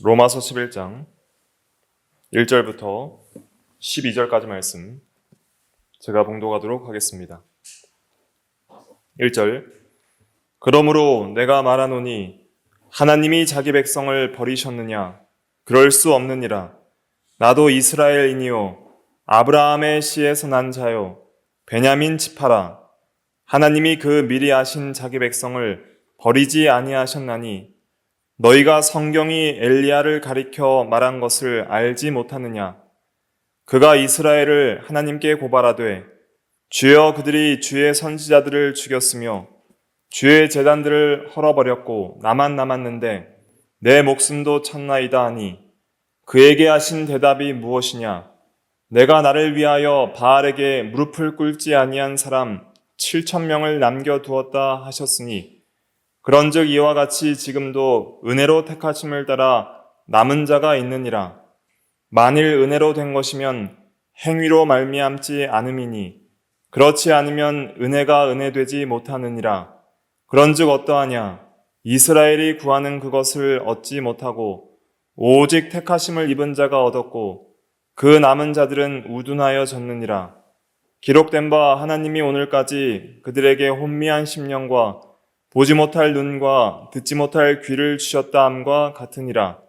로마서 11장 1절부터 12절까지 말씀 제가 봉독하도록 하겠습니다. 1절. 그러므로 내가 말하노니 하나님이 자기 백성을 버리셨느냐? 그럴 수 없느니라. 나도 이스라엘이니요 아브라함의 씨에서 난 자요 베냐민 지파라. 하나님이 그 미리 아신 자기 백성을 버리지 아니하셨나니 너희가 성경이 엘리야를 가리켜 말한 것을 알지 못하느냐? 그가 이스라엘을 하나님께 고발하되 주여 그들이 주의 선지자들을 죽였으며 주의 제단들을 헐어버렸고 나만 남았는데 내 목숨도 쳤나이다 하니 그에게 하신 대답이 무엇이냐? 내가 나를 위하여 바알에게 무릎을 꿇지 아니한 사람 7,000명을 남겨두었다 하셨으니 그런즉 이와 같이 지금도 은혜로 택하심을 따라 남은 자가 있느니라. 만일 은혜로 된 것이면 행위로 말미암지 않음이니 그렇지 않으면 은혜가 은혜되지 못하느니라. 그런즉 어떠하냐? 이스라엘이 구하는 그것을 얻지 못하고 오직 택하심을 입은 자가 얻었고 그 남은 자들은 우둔하여 졌느니라. 기록된 바 하나님이 오늘까지 그들에게 혼미한 심령과 보지 못할 눈과 듣지 못할 귀를 주셨다 함과 같으니라.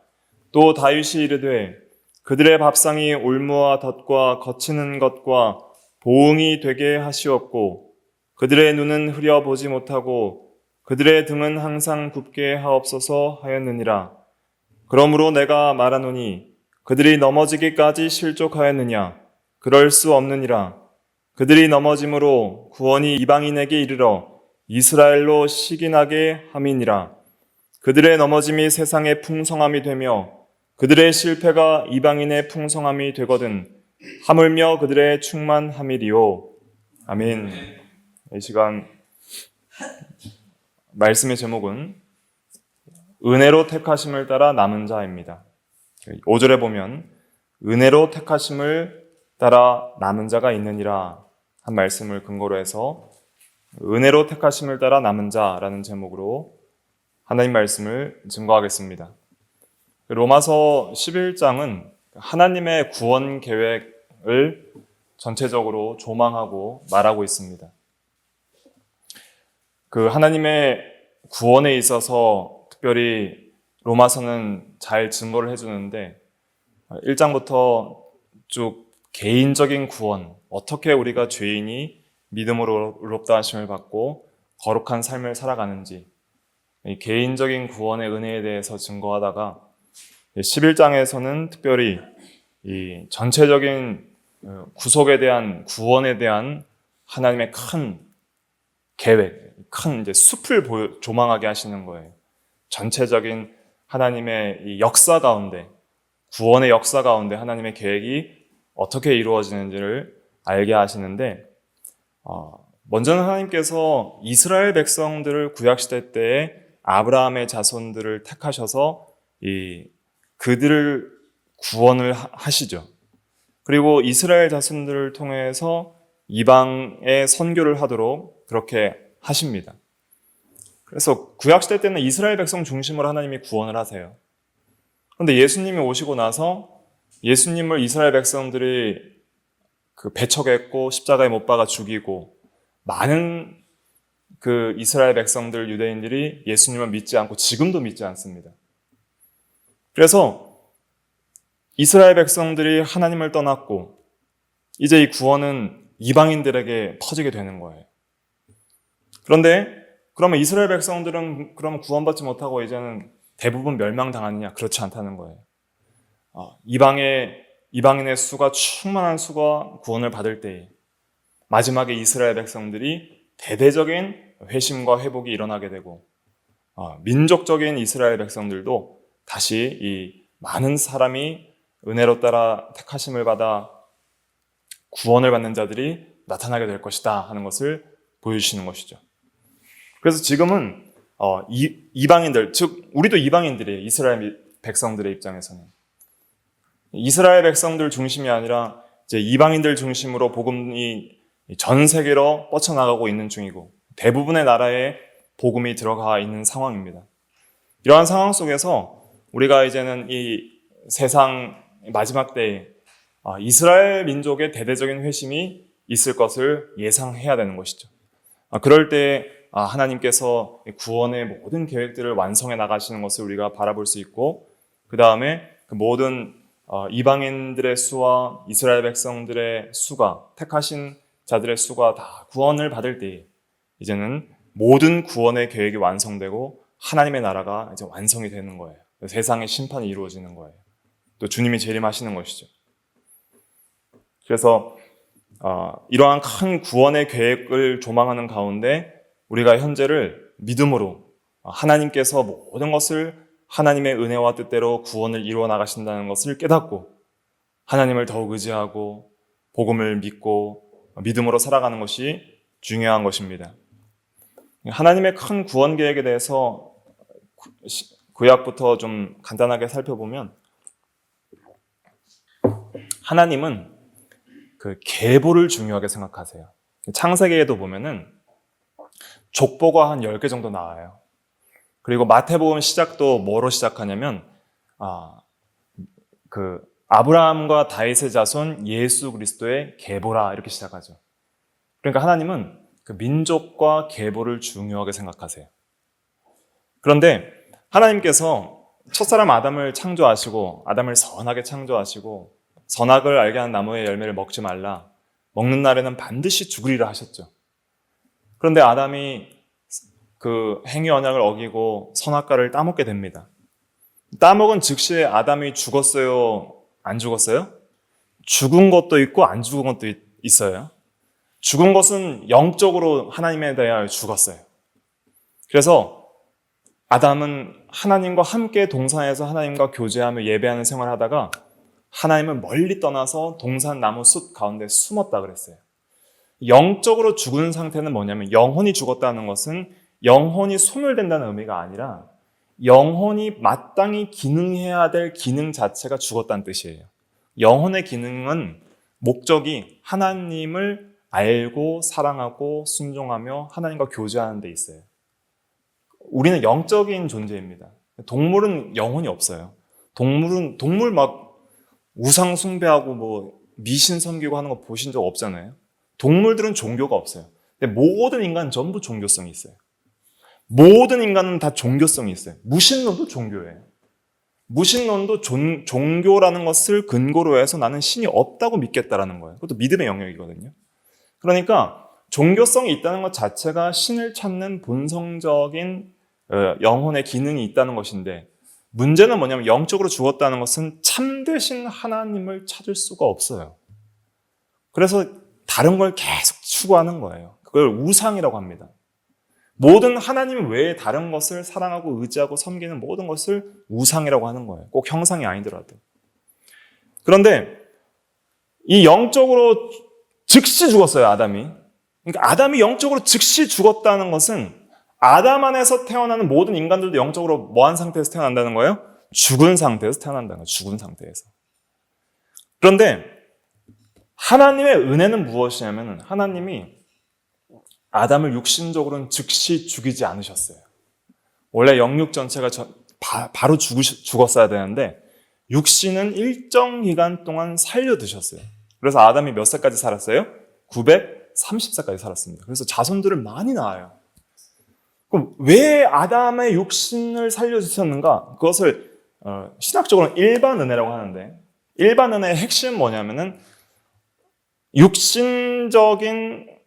또 다윗이 이르되 그들의 밥상이 올무와 덫과 거치는 것과 보응이 되게 하시었고 그들의 눈은 흐려 보지 못하고 그들의 등은 항상 굽게 하옵소서 하였느니라. 그러므로 내가 말하노니 그들이 넘어지기까지 실족하였느냐? 그럴 수 없느니라. 그들이 넘어짐으로 구원이 이방인에게 이르러 이스라엘로 시기나게 함이니라. 그들의 넘어짐이 세상의 풍성함이 되며 그들의 실패가 이방인의 풍성함이 되거든 하물며 그들의 충만함이리요. 아멘. 이 시간 말씀의 제목은 은혜로 택하심을 따라 남은 자입니다. 5절에 보면 은혜로 택하심을 따라 남은 자가 있느니라 한 말씀을 근거로 해서 은혜로 택하심을 따라 남은 자라는 제목으로 하나님 말씀을 증거하겠습니다. 로마서 11장은 하나님의 구원 계획을 전체적으로 조망하고 말하고 있습니다. 그 하나님의 구원에 있어서 특별히 로마서는 잘 증거를 해주는데 1장부터 쭉 개인적인 구원, 어떻게 우리가 죄인이 믿음으로 의롭다 하심을 받고 거룩한 삶을 살아가는지 개인적인 구원의 은혜에 대해서 증거하다가 11장에서는 특별히 이 전체적인 구속에 대한 구원에 대한 하나님의 큰 계획, 큰 이제 숲을 조망하게 하시는 거예요. 전체적인 하나님의 이 역사 가운데, 구원의 역사 가운데 하나님의 계획이 어떻게 이루어지는지를 알게 하시는데, 먼저는 하나님께서 이스라엘 백성들을 구약시대 때에 아브라함의 자손들을 택하셔서 그들을 구원을 하시죠. 그리고 이스라엘 자손들을 통해서 이방에 선교를 하도록 그렇게 하십니다. 그래서 구약시대 때는 이스라엘 백성 중심으로 하나님이 구원을 하세요. 그런데 예수님이 오시고 나서 예수님을 이스라엘 백성들이 배척했고 십자가에 못 박아 죽이고 많은 그 이스라엘 백성들 유대인들이 예수님을 믿지 않고 지금도 믿지 않습니다. 그래서 이스라엘 백성들이 하나님을 떠났고 이제 이 구원은 이방인들에게 퍼지게 되는 거예요. 그런데 그러면 이스라엘 백성들은 그러면 구원받지 못하고 이제는 대부분 멸망당하느냐? 그렇지 않다는 거예요. 이방인의 수가 충만한 수가 구원을 받을 때에 마지막에 이스라엘 백성들이 대대적인 회심과 회복이 일어나게 되고 민족적인 이스라엘 백성들도 다시 이 많은 사람이 은혜로 따라 택하심을 받아 구원을 받는 자들이 나타나게 될 것이다 하는 것을 보여주시는 것이죠. 그래서 지금은 이방인들, 즉 우리도 이방인들이에요. 이스라엘 백성들의 입장에서는 이스라엘 백성들 중심이 아니라 이제 이방인들 중심으로 복음이 전 세계로 뻗쳐나가고 있는 중이고 대부분의 나라에 복음이 들어가 있는 상황입니다. 이러한 상황 속에서 우리가 이제는 이 세상 마지막 때에 이스라엘 민족의 대대적인 회심이 있을 것을 예상해야 되는 것이죠. 그럴 때 하나님께서 구원의 모든 계획들을 완성해 나가시는 것을 우리가 바라볼 수 있고, 그 다음에 그 모든 이방인들의 수와 이스라엘 백성들의 수가, 택하신 자들의 수가 다 구원을 받을 때에 이제는 모든 구원의 계획이 완성되고 하나님의 나라가 이제 완성이 되는 거예요. 세상의 심판이 이루어지는 거예요. 또 주님이 재림하시는 것이죠. 그래서 이러한 큰 구원의 계획을 조망하는 가운데 우리가 현재를 믿음으로 하나님께서 모든 것을 하나님의 은혜와 뜻대로 구원을 이루어 나가신다는 것을 깨닫고 하나님을 더욱 의지하고 복음을 믿고 믿음으로 살아가는 것이 중요한 것입니다. 하나님의 큰 구원 계획에 대해서 구약부터 좀 간단하게 살펴보면, 하나님은 그 계보를 중요하게 생각하세요. 창세기에도 보면은 족보가 한 10개 정도 나와요. 그리고 마태복음 시작도 뭐로 시작하냐면 그 아브라함과 다윗의 자손 예수 그리스도의 계보라 이렇게 시작하죠. 그러니까 하나님은 그 민족과 계보를 중요하게 생각하세요. 그런데 하나님께서 첫사람 아담을 창조하시고 아담을 선하게 창조하시고 선악을 알게 하는 나무의 열매를 먹지 말라, 먹는 날에는 반드시 죽으리라 하셨죠. 그런데 아담이 그 행위 언약을 어기고 선악과를 따먹게 됩니다. 따먹은 즉시에 아담이 죽었어요? 안 죽었어요? 죽은 것도 있고 안 죽은 것도 있어요. 죽은 것은 영적으로 하나님에 대하여 죽었어요. 그래서 아담은 하나님과 함께 동산에서 하나님과 교제하며 예배하는 생활을 하다가 하나님을 멀리 떠나서 동산 나무 숲 가운데 숨었다 그랬어요. 영적으로 죽은 상태는 뭐냐면, 영혼이 죽었다는 것은 영혼이 소멸된다는 의미가 아니라 영혼이 마땅히 기능해야 될 기능 자체가 죽었다는 뜻이에요. 영혼의 기능은 목적이 하나님을 알고 사랑하고 순종하며 하나님과 교제하는 데 있어요. 우리는 영적인 존재입니다. 동물은 영혼이 없어요. 동물 막 우상 숭배하고 뭐 미신 섬기고 하는 거 보신 적 없잖아요. 동물들은 종교가 없어요. 근데 모든 인간은 전부 종교성이 있어요. 모든 인간은 다 종교성이 있어요. 무신론도 종교예요. 무신론도 종교라는 것을 근거로 해서 나는 신이 없다고 믿겠다라는 거예요. 그것도 믿음의 영역이거든요. 그러니까 종교성이 있다는 것 자체가 신을 찾는 본성적인 영혼의 기능이 있다는 것인데, 문제는 뭐냐면 영적으로 죽었다는 것은 참되신 하나님을 찾을 수가 없어요. 그래서 다른 걸 계속 추구하는 거예요. 그걸 우상이라고 합니다. 모든 하나님 외에 다른 것을 사랑하고 의지하고 섬기는 모든 것을 우상이라고 하는 거예요. 꼭 형상이 아니더라도. 그런데 이 영적으로 즉시 죽었어요, 아담이. 그러니까 아담이 영적으로 즉시 죽었다는 것은 아담 안에서 태어나는 모든 인간들도 영적으로 뭐한 상태에서 태어난다는 거예요? 죽은 상태에서 태어난다는 거예요. 죽은 상태에서. 그런데 하나님의 은혜는 무엇이냐면, 하나님이 아담을 육신적으로는 즉시 죽이지 않으셨어요. 원래 영육 전체가 바로 죽었어야 되는데 육신은 일정 기간 동안 살려두셨어요. 그래서 아담이 몇 살까지 살았어요? 930살까지 살았습니다. 그래서 자손들을 많이 낳아요. 그럼 왜 아담의 육신을 살려주셨는가? 그것을 신학적으로는 일반 은혜라고 하는데, 일반 은혜의 핵심은 뭐냐면은 육신적인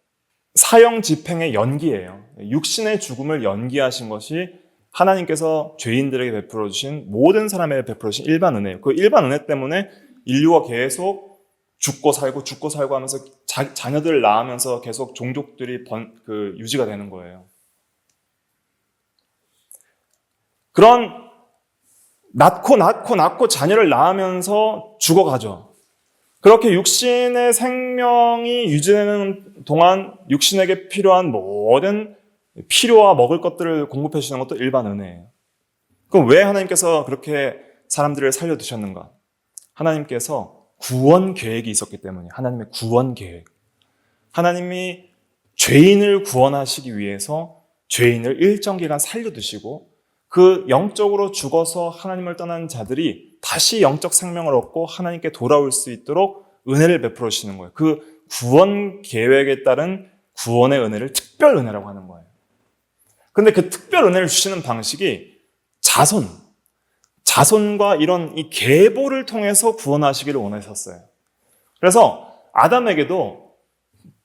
사형 집행의 연기예요. 육신의 죽음을 연기하신 것이 하나님께서 죄인들에게 베풀어 주신, 모든 사람에게 베풀어 주신 일반 은혜예요. 그 일반 은혜 때문에 인류가 계속 죽고 살고 하면서 자녀들을 낳으면서 계속 종족들이 유지가 되는 거예요. 그런 낳고 자녀를 낳으면서 죽어가죠. 그렇게 육신의 생명이 유지되는 동안 육신에게 필요한 모든 필요와 먹을 것들을 공급해 주시는 것도 일반 은혜예요. 그럼 왜 하나님께서 그렇게 사람들을 살려두셨는가? 하나님께서 구원 계획이 있었기 때문에. 하나님의 구원 계획. 하나님이 죄인을 구원하시기 위해서 죄인을 일정 기간 살려두시고 그 영적으로 죽어서 하나님을 떠난 자들이 다시 영적 생명을 얻고 하나님께 돌아올 수 있도록 은혜를 베풀어 주시는 거예요. 그 구원 계획에 따른 구원의 은혜를 특별 은혜라고 하는 거예요. 근데 그 특별 은혜를 주시는 방식이 자손과 이런 이 계보를 통해서 구원하시기를 원하셨어요. 그래서 아담에게도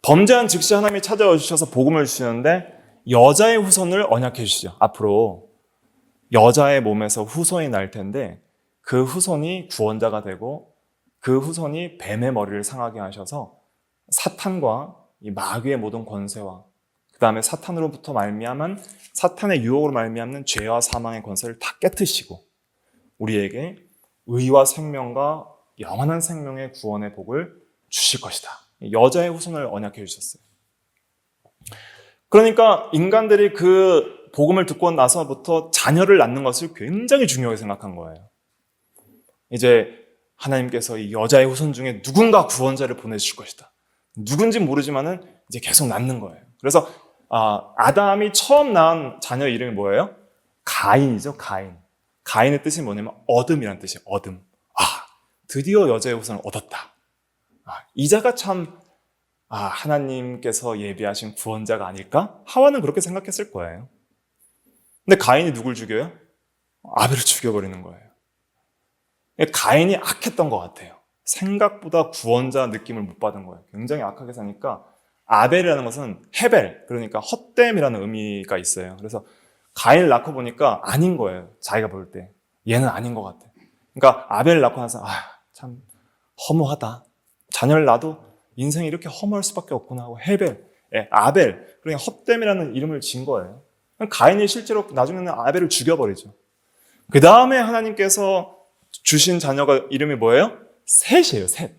범죄한 즉시 하나님이 찾아와 주셔서 복음을 주시는데 여자의 후손을 언약해 주시죠. 앞으로 여자의 몸에서 후손이 날 텐데 그 후손이 구원자가 되고 그 후손이 뱀의 머리를 상하게 하셔서 사탄과 이 마귀의 모든 권세와 그 다음에 사탄으로부터 말미암은 사탄의 유혹으로 말미암는 죄와 사망의 권세를 다 깨트시고 우리에게 의와 생명과 영원한 생명의 구원의 복을 주실 것이다. 여자의 후손을 언약해 주셨어요. 그러니까 인간들이 그 복음을 듣고 나서부터 자녀를 낳는 것을 굉장히 중요하게 생각한 거예요. 이제 하나님께서 이 여자의 후손 중에 누군가 구원자를 보내주실 것이다. 누군지 모르지만은 이제 계속 낳는 거예요. 그래서 아담이 처음 낳은 자녀 이름이 뭐예요? 가인이죠. 가인의 뜻이 뭐냐면 어둠이라는 뜻이에요. 어둠. 드디어 여자의 후손을 얻었다. 이자가 참 하나님께서 예비하신 구원자가 아닐까? 하와는 그렇게 생각했을 거예요. 근데 가인이 누굴 죽여요? 아벨을 죽여버리는 거예요. 가인이 악했던 것 같아요. 생각보다 구원자 느낌을 못 받은 거예요. 굉장히 악하게 사니까 아벨이라는 것은 헤벨, 그러니까 헛됨이라는 의미가 있어요. 그래서 가인을 낳고 보니까 아닌 거예요. 자기가 볼 때. 얘는 아닌 것 같아. 그러니까 아벨을 낳고 나서 참 허무하다. 자녀를 낳아도 인생이 이렇게 허무할 수밖에 없구나 하고 아벨, 그러니까 헛됨이라는 이름을 진 거예요. 가인이 실제로 나중에는 아벨을 죽여버리죠. 그 다음에 하나님께서 주신 자녀가 이름이 뭐예요? 셋이에요, 셋.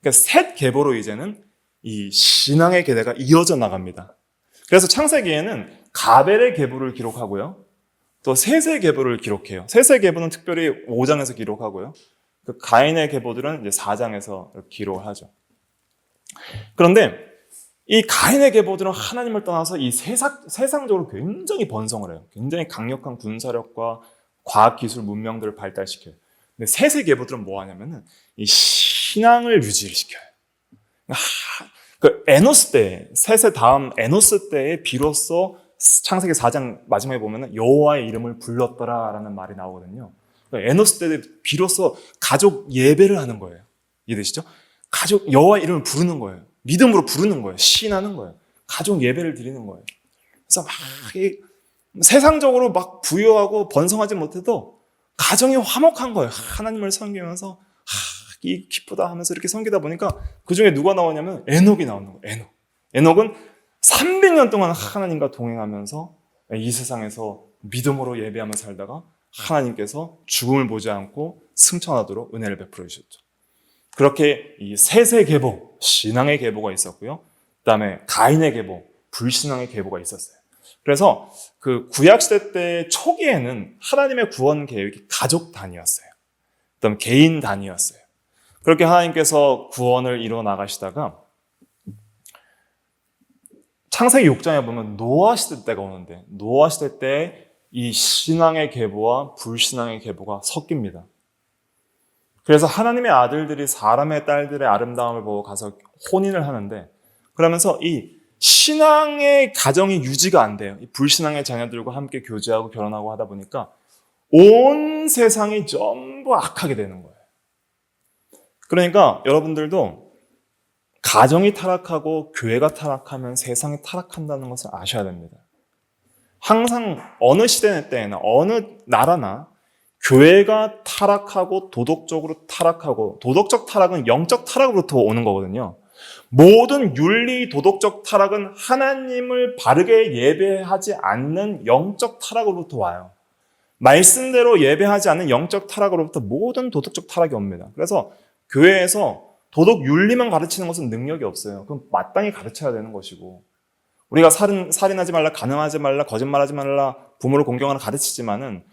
그러니까 셋 계보로 이제는 이 신앙의 계대가 이어져 나갑니다. 그래서 창세기에는 가벨의 계보를 기록하고요. 또 셋의 계보를 기록해요. 셋의 계보는 특별히 5장에서 기록하고요. 그 가인의 계보들은 이제 4장에서 기록을 하죠. 그런데 이 가인의 계보들은 하나님을 떠나서 이 세상적으로 굉장히 번성을 해요. 굉장히 강력한 군사력과 과학기술 문명들을 발달시켜요. 근데 셋의 계보들은 뭐 하냐면은 이 신앙을 유지를 시켜요. 그 에노스 때, 셋의 다음 에노스 때에 비로소 창세기 4장 마지막에 보면은 여호와의 이름을 불렀더라라는 말이 나오거든요. 에노스 때 비로소 가족 예배를 하는 거예요. 이해되시죠? 가족 여호와의 이름을 부르는 거예요. 믿음으로 부르는 거예요. 시인하는 거예요. 가족 예배를 드리는 거예요. 그래서 세상적으로 막 부유하고 번성하지 못해도 가정이 화목한 거예요. 하나님을 섬기면서 이 기쁘다 하면서 이렇게 섬기다 보니까 그 중에 누가 나오냐면 에녹이 나오는 거예요. 에녹은 300년 동안 하나님과 동행하면서 이 세상에서 믿음으로 예배하며 살다가 하나님께서 죽음을 보지 않고 승천하도록 은혜를 베풀어 주셨죠. 그렇게 이 셋의 계보, 신앙의 계보가 있었고요. 그다음에 가인의 계보, 불신앙의 계보가 있었어요. 그래서 그 구약시대 때 초기에는 하나님의 구원 계획이 가족 단위였어요. 그다음에 개인 단위였어요. 그렇게 하나님께서 구원을 이루어 나가시다가 창세기 6장에 보면 노아 시대 때가 오는데 노아 시대 때 이 신앙의 계보와 불신앙의 계보가 섞입니다. 그래서 하나님의 아들들이 사람의 딸들의 아름다움을 보고 가서 혼인을 하는데 그러면서 이 신앙의 가정이 유지가 안 돼요. 이 불신앙의 자녀들과 함께 교제하고 결혼하고 하다 보니까 온 세상이 전부 악하게 되는 거예요. 그러니까 여러분들도 가정이 타락하고 교회가 타락하면 세상이 타락한다는 것을 아셔야 됩니다. 항상 어느 시대 때나 어느 나라나 교회가 타락하고 도덕적으로 타락하고 도덕적 타락은 영적 타락으로부터 오는 거거든요. 모든 윤리 도덕적 타락은 하나님을 바르게 예배하지 않는 영적 타락으로부터 와요. 말씀대로 예배하지 않는 영적 타락으로부터 모든 도덕적 타락이 옵니다. 그래서 교회에서 도덕 윤리만 가르치는 것은 능력이 없어요. 그럼 마땅히 가르쳐야 되는 것이고 우리가 살인하지 말라, 간음하지 말라, 거짓말하지 말라, 부모를 공경하라 가르치지만은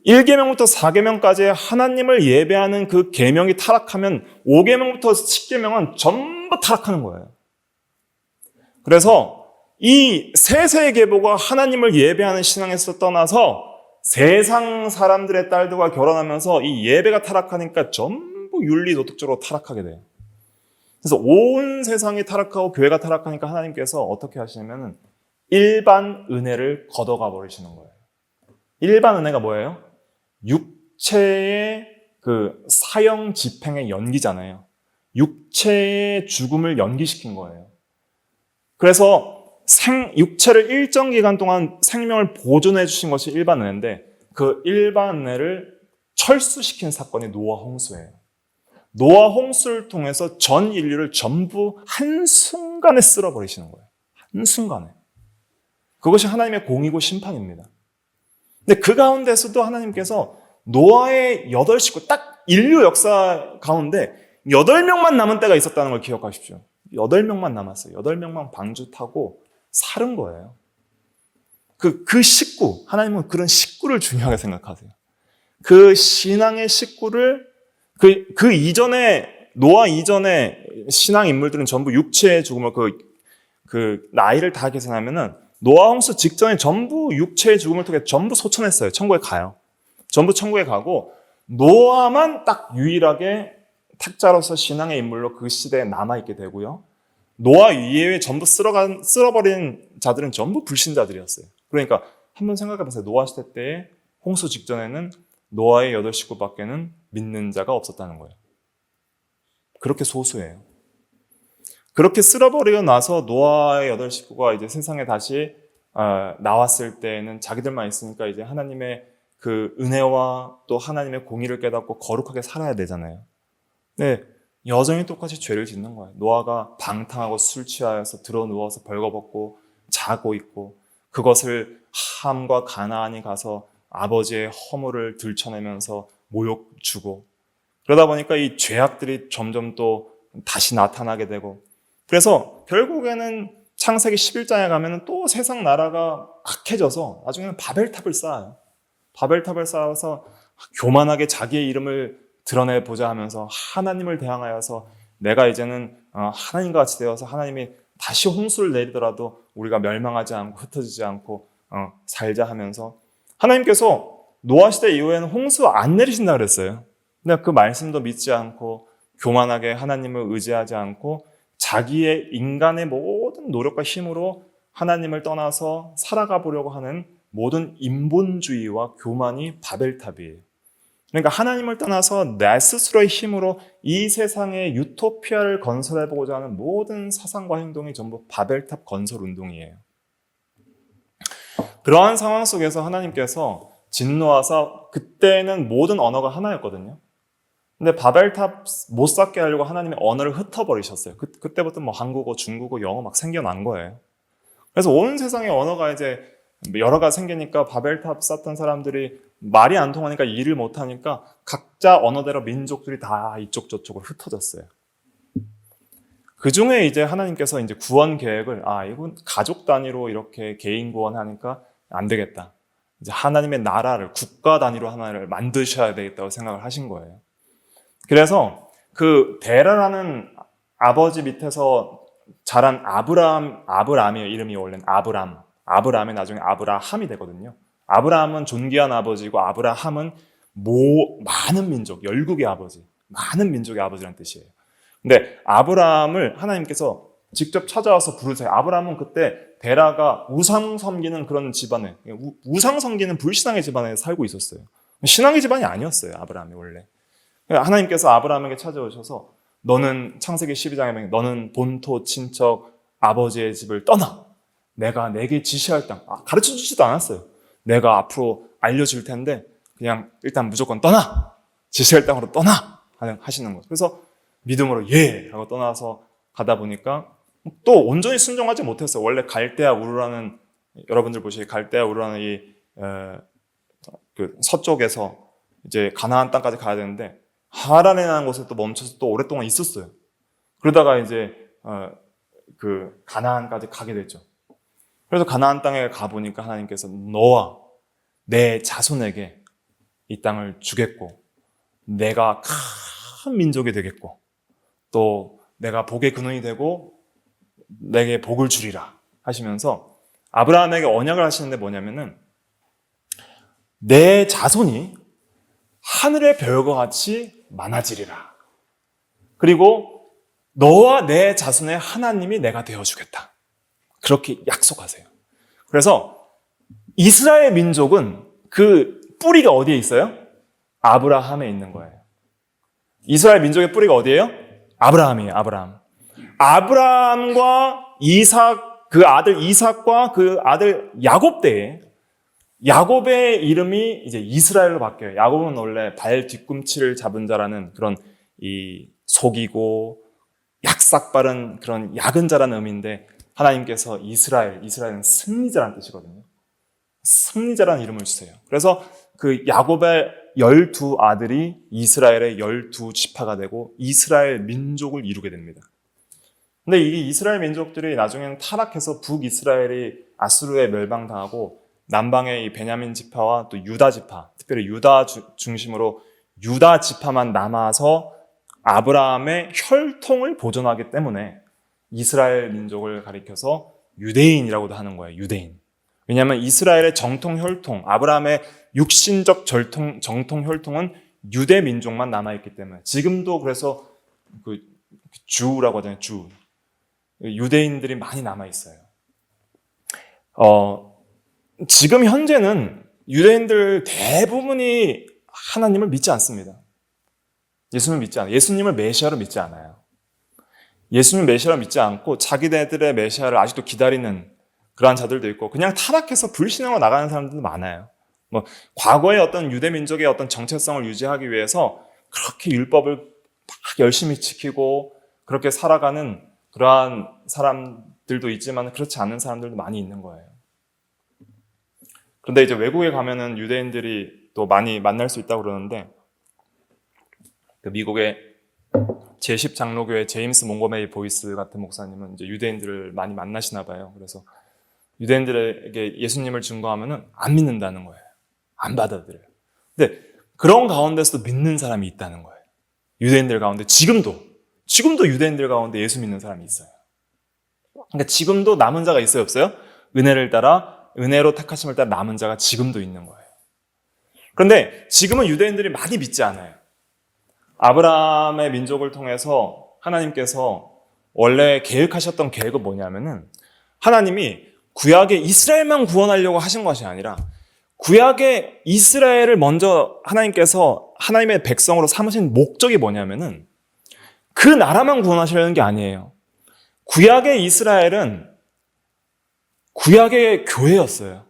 1계명부터 4계명까지 하나님을 예배하는 그 계명이 타락하면 5계명부터 10계명은 전부 타락하는 거예요. 그래서 이 세세의 계보가 하나님을 예배하는 신앙에서 떠나서 세상 사람들의 딸들과 결혼하면서 이 예배가 타락하니까 전부 윤리 도덕적으로 타락하게 돼요. 그래서 온 세상이 타락하고 교회가 타락하니까 하나님께서 어떻게 하시냐면 일반 은혜를 걷어가 버리시는 거예요. 일반 은혜가 뭐예요? 육체의 그 사형 집행의 연기잖아요. 육체의 죽음을 연기시킨 거예요. 그래서 육체를 일정 기간 동안 생명을 보존해 주신 것이 일반 은혜인데 그 일반 은혜를 철수시킨 사건이 노아 홍수예요. 노아 홍수를 통해서 전 인류를 전부 한순간에 쓸어버리시는 거예요. 한순간에. 그것이 하나님의 공이고 심판입니다. 근데 그 가운데서도 하나님께서 노아의 8식구, 딱 인류 역사 가운데 8명만 남은 때가 있었다는 걸 기억하십시오. 8명만 남았어요. 8명만 방주 타고 살은 거예요. 그 식구, 하나님은 그런 식구를 중요하게 생각하세요. 그 신앙의 식구를 그 이전에, 노아 이전에 신앙 인물들은 전부 육체의 죽음을 그 나이를 다 계산하면은 노아 홍수 직전에 전부 육체의 죽음을 통해 전부 소천했어요. 천국에 가요. 전부 천국에 가고 노아만 딱 유일하게 탁자로서 신앙의 인물로 그 시대에 남아있게 되고요. 노아 이외에 전부 쓸어버린 자들은 전부 불신자들이었어요. 그러니까 한번 생각해 보세요. 노아 시대 때에 홍수 직전에는 노아의 8식구밖에는 믿는 자가 없었다는 거예요. 그렇게 소수예요. 그렇게 쓸어버리고 나서 노아의 8식구가 이제 세상에 다시 나왔을 때에는 자기들만 있으니까 이제 하나님의 그 은혜와 또 하나님의 공의를 깨닫고 거룩하게 살아야 되잖아요. 네, 여전히 똑같이 죄를 짓는 거예요. 노아가 방탕하고 술 취하여서 드러누워서 벌거벗고 자고 있고 그것을 함과 가나안이 가서 아버지의 허물을 들춰내면서 모욕 주고 그러다 보니까 이 죄악들이 점점 또 다시 나타나게 되고 그래서 결국에는 창세기 11장에 가면 또 세상 나라가 악해져서 나중에는 바벨탑을 쌓아요. 바벨탑을 쌓아서 교만하게 자기의 이름을 드러내보자 하면서 하나님을 대항하여서 내가 이제는 하나님과 같이 되어서 하나님이 다시 홍수를 내리더라도 우리가 멸망하지 않고 흩어지지 않고 살자 하면서 하나님께서 노아 시대 이후에는 홍수 안 내리신다 그랬어요. 근데 그 말씀도 믿지 않고 교만하게 하나님을 의지하지 않고 자기의 인간의 모든 노력과 힘으로 하나님을 떠나서 살아가 보려고 하는 모든 인본주의와 교만이 바벨탑이에요. 그러니까 하나님을 떠나서 내 스스로의 힘으로 이 세상의 유토피아를 건설해보고자 하는 모든 사상과 행동이 전부 바벨탑 건설 운동이에요. 그러한 상황 속에서 하나님께서 진노하사 그때는 모든 언어가 하나였거든요. 근데 바벨탑 못 쌓게 하려고 하나님이 언어를 흩어버리셨어요. 그때부터 뭐 한국어, 중국어, 영어 막 생겨난 거예요. 그래서 온 세상의 언어가 이제 여러 가지 생기니까 바벨탑 쌓던 사람들이 말이 안 통하니까 일을 못 하니까 각자 언어대로 민족들이 다 이쪽 저쪽으로 흩어졌어요. 그 중에 이제 하나님께서 이제 구원 계획을 이건 가족 단위로 이렇게 개인 구원하니까 안 되겠다. 이제 하나님의 나라를 국가 단위로 하나를 만드셔야 되겠다고 생각을 하신 거예요. 그래서 그 데라라는 아버지 밑에서 자란 아브라함이에요. 이름이 원래는 아브람이 나중에 아브라함이 되거든요. 아브라함은 존귀한 아버지고 아브라함은 많은 민족, 열국의 아버지, 많은 민족의 아버지라는 뜻이에요. 근데 아브라함을 하나님께서 직접 찾아와서 부르세요. 아브라함은 그때 데라가 우상 섬기는 그런 집안에, 우상 섬기는 불신앙의 집안에 살고 있었어요. 신앙의 집안이 아니었어요. 아브라함이 원래. 하나님께서 아브라함에게 찾아오셔서 너는 창세기 12장에 보면 너는 본토 친척 아버지의 집을 떠나 내가 내게 지시할 땅 가르쳐 주지도 않았어요. 내가 앞으로 알려줄 텐데 그냥 일단 무조건 떠나 지시할 땅으로 떠나 하시는 거예요. 그래서 믿음으로 예 하고 떠나서 가다 보니까 또 온전히 순종하지 못했어요. 원래 갈대아 우르라는 여러분들 보시기 갈대아 우르라는 그 서쪽에서 이제 가나안 땅까지 가야 되는데 하란이라는 곳에 또 멈춰서 또 오랫동안 있었어요. 그러다가 이제 그 가나안까지 가게 됐죠. 그래서 가나안 땅에 가보니까 하나님께서 너와 내 자손에게 이 땅을 주겠고 내가 큰 민족이 되겠고 또 내가 복의 근원이 되고 내게 복을 주리라 하시면서 아브라함에게 언약을 하시는데 뭐냐면은 내 자손이 하늘의 별과 같이 많아지리라. 그리고 너와 내 자손의 하나님이 내가 되어주겠다. 그렇게 약속하세요. 그래서 이스라엘 민족은 그 뿌리가 어디에 있어요? 아브라함에 있는 거예요. 이스라엘 민족의 뿌리가 어디예요? 아브라함이에요. 아브라함과 이삭, 그 아들 이삭과 그 아들 야곱 때에 야곱의 이름이 이제 이스라엘로 바뀌어요. 야곱은 원래 발 뒤꿈치를 잡은 자라는 그런 이 속이고 약삭빠른 그런 약은 자라는 의미인데 하나님께서 이스라엘은 승리자라는 뜻이거든요. 승리자라는 이름을 주세요. 그래서 그 야곱의 12아들이 이스라엘의 12지파가 되고 이스라엘 민족을 이루게 됩니다. 근데 이 이스라엘 민족들이 나중에는 타락해서 북이스라엘이 아수르에 멸망당하고 남방의 이 베냐민 지파와 또 유다 지파, 특별히 유다 중심으로 유다 지파만 남아서 아브라함의 혈통을 보존하기 때문에 이스라엘 민족을 가리켜서 유대인이라고도 하는 거예요. 유대인. 왜냐하면 이스라엘의 정통 혈통, 아브라함의 육신적 정통 혈통은 유대 민족만 남아있기 때문에 지금도 그래서 그 주라고 하잖아요. 주. 유대인들이 많이 남아있어요. 지금 현재는 유대인들 대부분이 하나님을 믿지 않습니다. 예수님을 믿지 않아요. 예수님을 메시아로 믿지 않아요. 예수님 메시아로 믿지 않고 자기네들의 메시아를 아직도 기다리는 그러한 자들도 있고 그냥 타락해서 불신앙으로 나가는 사람들도 많아요. 뭐 과거의 어떤 유대 민족의 어떤 정체성을 유지하기 위해서 그렇게 율법을 막 열심히 지키고 그렇게 살아가는 그러한 사람들도 있지만 그렇지 않은 사람들도 많이 있는 거예요. 그런데 이제 외국에 가면은 유대인들이 또 많이 만날 수 있다고 그러는데 그 미국의 제10장로교회 제임스 몽고메리 보이스 같은 목사님은 이제 유대인들을 많이 만나시나 봐요. 그래서 유대인들에게 예수님을 증거하면은 안 믿는다는 거예요. 안 받아들여요. 근데 그런 가운데서도 믿는 사람이 있다는 거예요. 유대인들 가운데 지금도 유대인들 가운데 예수 믿는 사람이 있어요. 그러니까 지금도 남은 자가 있어요, 없어요? 은혜로 택하심을 따라 남은 자가 지금도 있는 거예요. 그런데 지금은 유대인들이 많이 믿지 않아요. 아브라함의 민족을 통해서 하나님께서 원래 계획하셨던 계획은 뭐냐면은 하나님이 구약의 이스라엘만 구원하려고 하신 것이 아니라 구약의 이스라엘을 먼저 하나님께서 하나님의 백성으로 삼으신 목적이 뭐냐면은 그 나라만 구원하시려는 게 아니에요. 구약의 이스라엘은 구약의 교회였어요.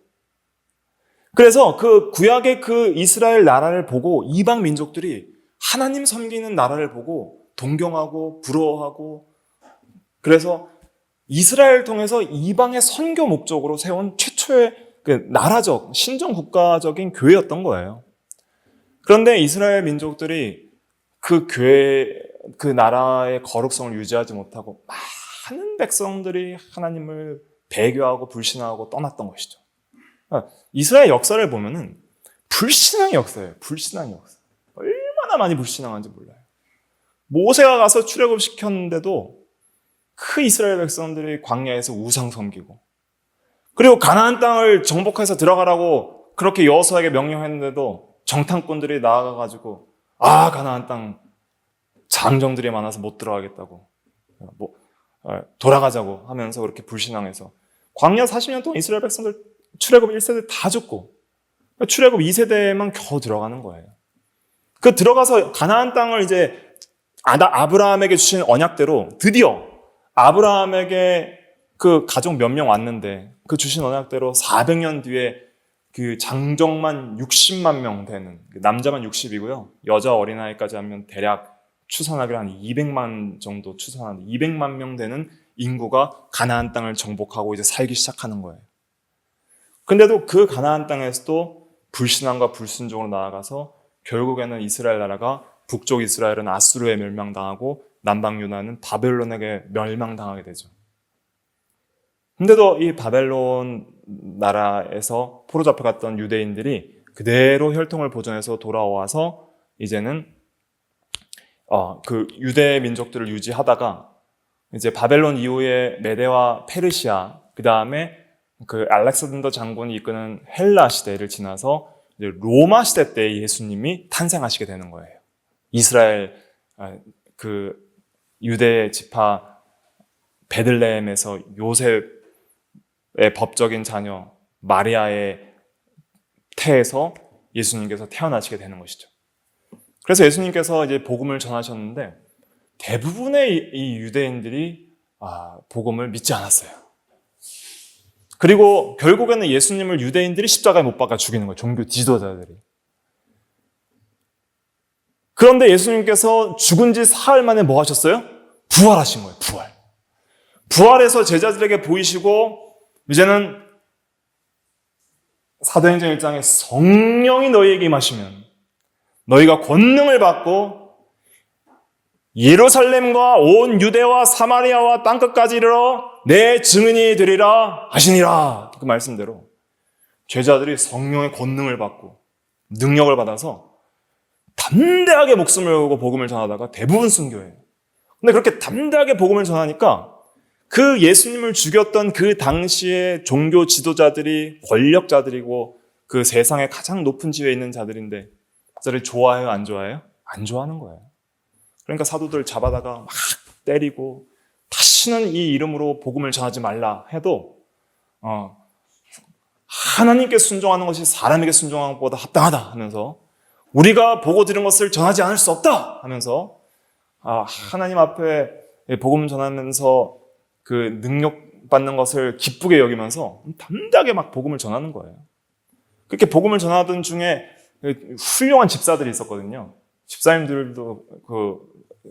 그래서 그 구약의 그 이스라엘 나라를 보고 이방 민족들이 하나님 섬기는 나라를 보고 동경하고 부러워하고 그래서 이스라엘을 통해서 이방의 선교 목적으로 세운 최초의 그 나라적, 신정 국가적인 교회였던 거예요. 그런데 이스라엘 민족들이 그 교회, 그 나라의 거룩성을 유지하지 못하고 많은 백성들이 하나님을 배교하고 불신하고 떠났던 것이죠. 이스라엘 역사를 보면은 불신앙의 역사예요. 불신앙의 역사. 얼마나 많이 불신앙한지 몰라요. 모세가 가서 출애굽 시켰는데도 그 이스라엘 백성들이 광야에서 우상 섬기고 그리고 가나안 땅을 정복해서 들어가라고 그렇게 여호수아에게 명령했는데도 정탐꾼들이 나아가가지고 가나안 땅 장정들이 많아서 못 들어가겠다고 돌아가자고 하면서 그렇게 불신앙해서 광야 40년 동안 이스라엘 백성들 출애굽 1세대 다 죽고 출애굽 2세대만 겨우 들어가는 거예요. 그 들어가서 가나안 땅을 이제 아브라함에게 주신 언약대로 드디어 아브라함에게 그 가족 몇 명 왔는데 그 주신 언약대로 400년 뒤에 그 장정만 60만 명 되는 남자만 60이고요. 여자 어린아이까지 하면 대략 추산하기로 한 200만 정도 추산하는데 200만 명 되는 인구가 가나안 땅을 정복하고 이제 살기 시작하는 거예요. 근데도 그 가나안 땅에서도 불신앙과 불순종으로 나아가서 결국에는 이스라엘 나라가 북쪽 이스라엘은 아수르에 멸망당하고 남방 유다는 바벨론에게 멸망당하게 되죠. 근데도 이 바벨론 나라에서 포로 잡혀갔던 유대인들이 그대로 혈통을 보존해서 돌아와서 이제는 그 유대 민족들을 유지하다가 이제 바벨론 이후에 메데와 페르시아 그 다음에 그 알렉산더 장군이 이끄는 헬라 시대를 지나서 이제 로마 시대 때 예수님이 탄생하시게 되는 거예요. 이스라엘 그 유대 지파 베들레헴에서 요셉의 법적인 자녀 마리아의 태에서 예수님께서 태어나시게 되는 것이죠. 그래서 예수님께서 이제 복음을 전하셨는데 대부분의 이 유대인들이 복음을 믿지 않았어요. 그리고 결국에는 예수님을 유대인들이 십자가에 못 박아 죽이는 거예요. 종교 지도자들이. 그런데 예수님께서 죽은 지 사흘 만에 뭐 하셨어요? 부활하신 거예요. 부활해서 제자들에게 보이시고 이제는 사도행전 1장에 성령이 너희에게 임하시면 너희가 권능을 받고 예루살렘과 온 유대와 사마리아와 땅끝까지 이르러 내 증인이 되리라 하시니라. 그 말씀대로 제자들이 성령의 권능을 받고 능력을 받아서 담대하게 목숨을 걸고 복음을 전하다가 대부분 순교해요. 근데 그렇게 담대하게 복음을 전하니까 그 예수님을 죽였던 그 당시의 종교 지도자들이 권력자들이고 그 세상의 가장 높은 지위에 있는 자들인데 그들이 좋아해요? 안 좋아해요? 안 좋아하는 거예요. 그러니까 사도들 잡아다가 막 때리고 다시는 이 이름으로 복음을 전하지 말라 해도 하나님께 순종하는 것이 사람에게 순종하는 것보다 합당하다 하면서 우리가 보고 들은 것을 전하지 않을 수 없다 하면서 하나님 앞에 복음 전하면서 그 능력 받는 것을 기쁘게 여기면서 담대하게 막 복음을 전하는 거예요. 그렇게 복음을 전하던 중에 훌륭한 집사들이 있었거든요. 집사님들도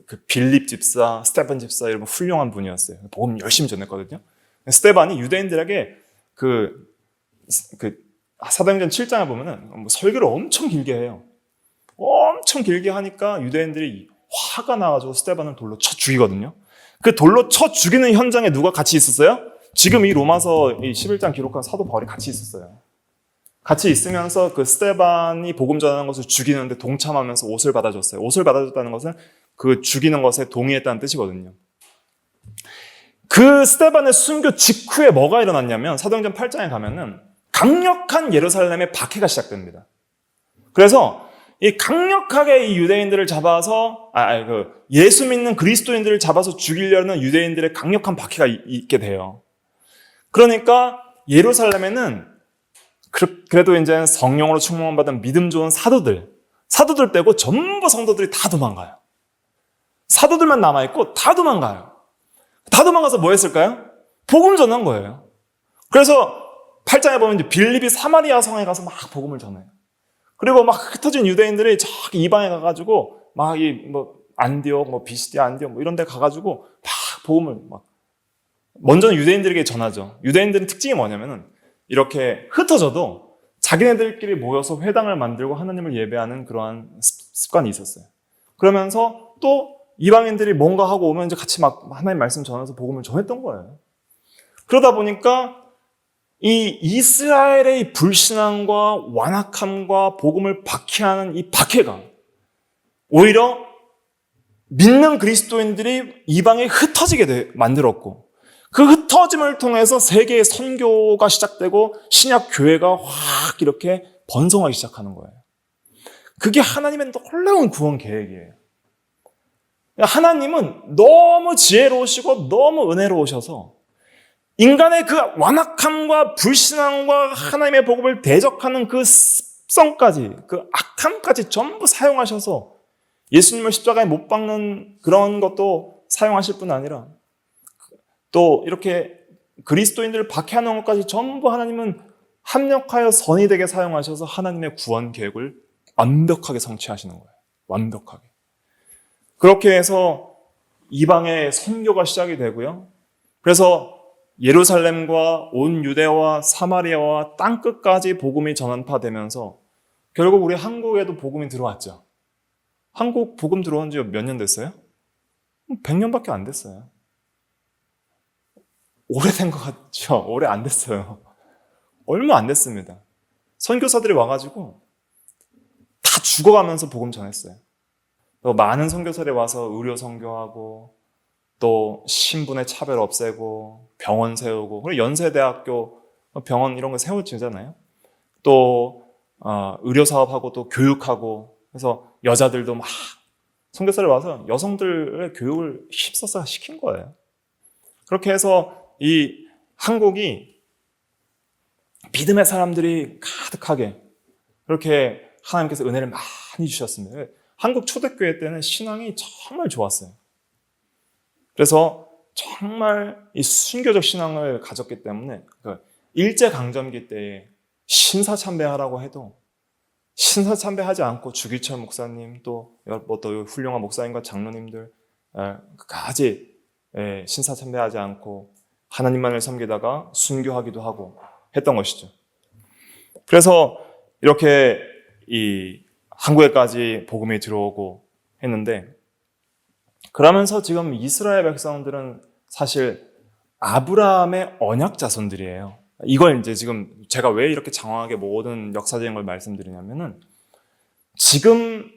그 빌립 집사, 스테반 집사 이런 훌륭한 분이었어요. 복음 열심히 전했거든요. 스테반이 유대인들에게 사도행전 7장에 보면은 설교를 엄청 길게 해요. 엄청 길게 하니까 유대인들이 화가 나가지고 스테반을 돌로 쳐 죽이거든요. 그 돌로 쳐 죽이는 현장에 누가 같이 있었어요? 지금 이 로마서 11장 기록한 사도 바울이 같이 있었어요. 같이 있으면서 그 스테반이 복음 전하는 것을 죽이는데 동참하면서 옷을 받아줬어요. 옷을 받아줬다는 것은 그 죽이는 것에 동의했다는 뜻이거든요. 그 스테반의 순교 직후에 뭐가 일어났냐면 사도행전 8장에 가면은 강력한 예루살렘의 박해가 시작됩니다. 그래서 이 강력하게 이 유대인들을 잡아서 예수 믿는 그리스도인들을 잡아서 죽이려는 유대인들의 강력한 박해가 있게 돼요. 그러니까 예루살렘에는 그래도 이제 성령으로 충만 받은 믿음 좋은 사도들 빼고 전부 성도들이 다 도망가요. 사도들만 남아있고 다 도망가요. 다 도망가서 뭐 했을까요? 복음 전한 거예요. 그래서 8장에 보면 이제 빌립이 사마리아 성에 가서 막 복음을 전해요. 그리고 막 흩어진 유대인들이 저기 이방에 가가지고 막 안디옥, 비시디아 안디옥 이런 데 가가지고 막 복음을 먼저는 유대인들에게 전하죠. 유대인들은 특징이 뭐냐면은 이렇게 흩어져도 자기네들끼리 모여서 회당을 만들고 하나님을 예배하는 그러한 습관이 있었어요. 그러면서 또 이방인들이 뭔가 하고 오면 이제 같이 막 하나님 말씀 전해서 복음을 전했던 거예요. 그러다 보니까 이 이스라엘의 불신앙과 완악함과 복음을 박해하는 이 박해가 오히려 믿는 그리스도인들이 이방에 흩어지게 만들었고 그 흩어짐을 통해서 세계의 선교가 시작되고 신약 교회가 확 이렇게 번성하기 시작하는 거예요. 그게 하나님의 놀라운 구원 계획이에요. 하나님은 너무 지혜로우시고 너무 은혜로우셔서 인간의 그 완악함과 불신앙과 하나님의 복음을 대적하는 그 습성까지, 그 악함까지 전부 사용하셔서 예수님을 십자가에 못 박는 그런 것도 사용하실 뿐 아니라 또 이렇게 그리스도인들을 박해하는 것까지 전부 하나님은 합력하여 선이 되게 사용하셔서 하나님의 구원 계획을 완벽하게 성취하시는 거예요. 완벽하게. 그렇게 해서 이방의 선교가 시작이 되고요. 그래서 예루살렘과 온 유대와 사마리아와 땅끝까지 복음이 전파되면서 결국 우리 한국에도 복음이 들어왔죠. 한국 복음 들어온 지 몇 년 됐어요? 100년밖에 안 됐어요. 오래된 것 같죠? 오래 안 됐어요. 얼마 안 됐습니다. 선교사들이 와가지고 다 죽어가면서 복음 전했어요. 또 많은 선교사들이 와서 의료 선교하고 또 신분의 차별 없애고 병원 세우고 그리고 연세대학교 병원 이런 거 세워지잖아요. 또 의료 사업하고 또 교육하고 그래서 여자들도 막 선교사를 와서 여성들의 교육을 힘써서 시킨 거예요. 그렇게 해서 이 한국이 믿음의 사람들이 가득하게 그렇게 하나님께서 은혜를 많이 주셨습니다. 한국 초대교회 때는 신앙이 정말 좋았어요. 그래서 정말 이 순교적 신앙을 가졌기 때문에 일제강점기 때에 신사참배하라고 해도 신사참배하지 않고 주기철 목사님 또 훌륭한 목사님과 장로님들 까지 신사참배하지 않고 하나님만을 섬기다가 순교하기도 하고 했던 것이죠. 그래서 이렇게 이 한국에까지 복음이 들어오고 했는데 그러면서 지금 이스라엘 백성들은 사실 아브라함의 언약 자손들이에요. 이걸 이제 지금 제가 왜 이렇게 장황하게 모든 역사적인 걸 말씀드리냐면은 지금